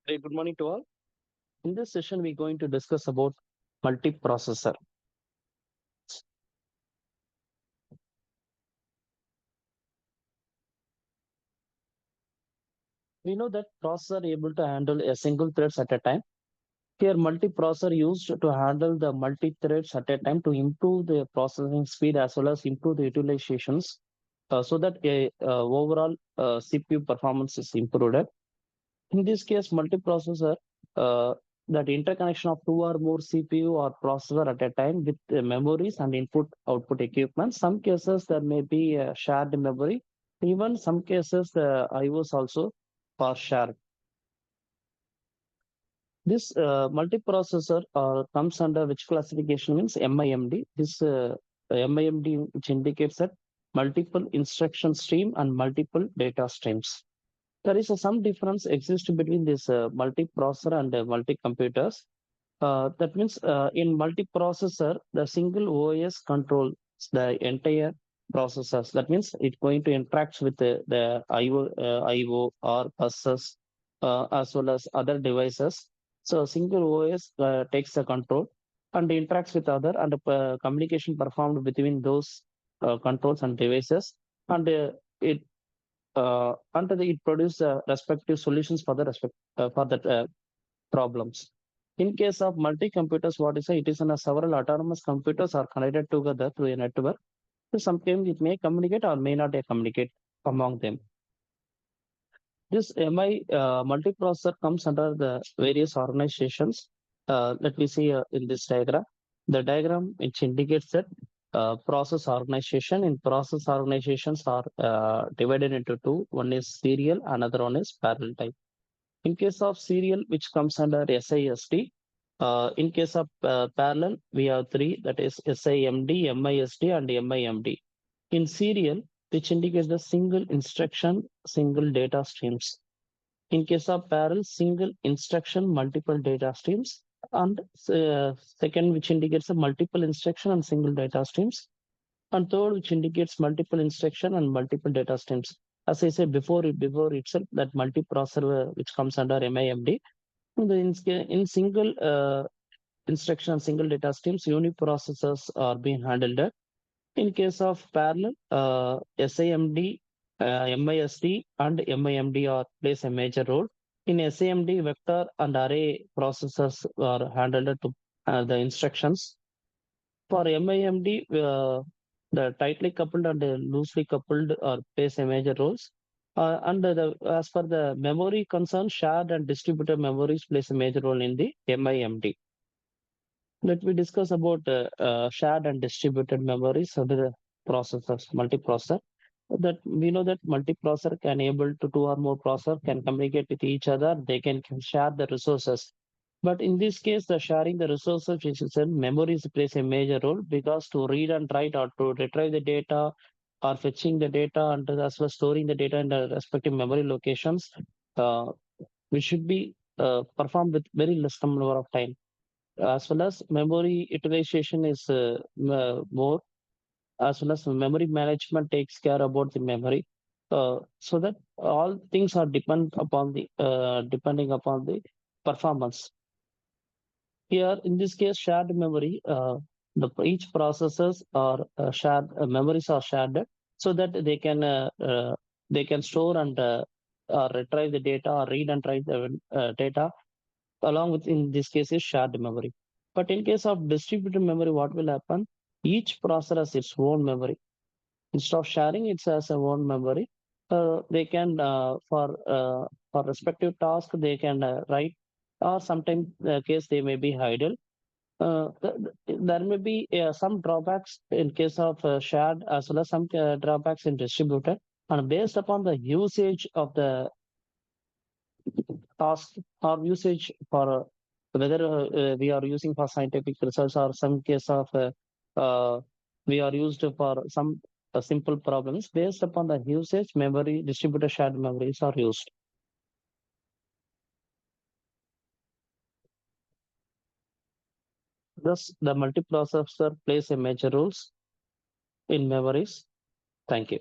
Very good morning to all. In this session, we're going to discuss about multiprocessor. We know that processor are able to handle a single threads at a time. Here, multiprocessor used to handle the multi-threads at a time to improve the processing speed as well as improve the utilizations, so that a overall CPU performance is improved. In this case, multiprocessor, uh, that interconnection of two or more CPU or processor at a time with memories and input-output equipment. Some cases there may be a shared memory. Even some cases the IOs also are shared. This multiprocessor comes under which classification means MIMD. This MIMD which indicates that multiple instruction stream and multiple data streams. There is some difference exists between this multiprocessor and multi-computers. That means in multiprocessor, the single OS controls the entire processors. That means it's going to interact with the IO or buses as well as other devices. So single OS takes the control and interacts with other and communication performed between those controls and devices, and it produce respective solutions for the respect for that problems. In case of multi-computers, what is it is in a several autonomous computers are connected together through a network. So sometimes it may communicate or may not communicate among them. This MI multiprocessor comes under the various organizations. Let me see in this diagram. The diagram which indicates that process organization. In process organizations are divided into two. One is serial, another one is parallel type. In case of serial, which comes under SISD, in case of parallel, we have three, that is SIMD, MISD, and MIMD. In serial, which indicates the single instruction, single data streams. In case of parallel, single instruction, multiple data streams. And second, which indicates a multiple instruction and single data streams. And third, which indicates multiple instruction and multiple data streams. As I said before itself, that multiprocessor which comes under MIMD, in single instruction and single data streams, uniprocessors are being handled. In case of parallel, SIMD, MISD, and MIMD are plays a major role. In SIMD, vector and array processors are handled to the instructions. For MIMD, the tightly coupled and loosely coupled plays a major roles. As per the memory concern, shared and distributed memories plays a major role in the MIMD. Let me discuss about shared and distributed memories of the processors, multiprocessor. That we know that multiprocessor can able to two or more processor can communicate with each other. They can share the resources. But in this case, the sharing the resources, which is in memories, plays a major role because to read and write or to retrieve the data or fetching the data and as well as storing the data in the respective memory locations, uh, which should be performed with very less number of time. As well as memory utilization is more, as well as memory management takes care about the memory, so that all things are depending upon the performance. Here, in this case, shared memory, each processors are shared, memories are shared so that they can store and retrieve the data or read and write the data along with, in this case, is shared memory. But in case of distributed memory, what will happen? Each processor has its own memory. Instead of sharing, it has a own memory. They can for respective task they can write, or sometimes the case they may be idle. There may be some drawbacks in case of shared as well as some drawbacks in distributed. And based upon the usage of the task or usage for whether we are using for scientific research or some case of we are used for some simple problems, based upon the usage, memory, distributed shared memories are used. Thus, the multiprocessor plays a major roles in memories. Thank you.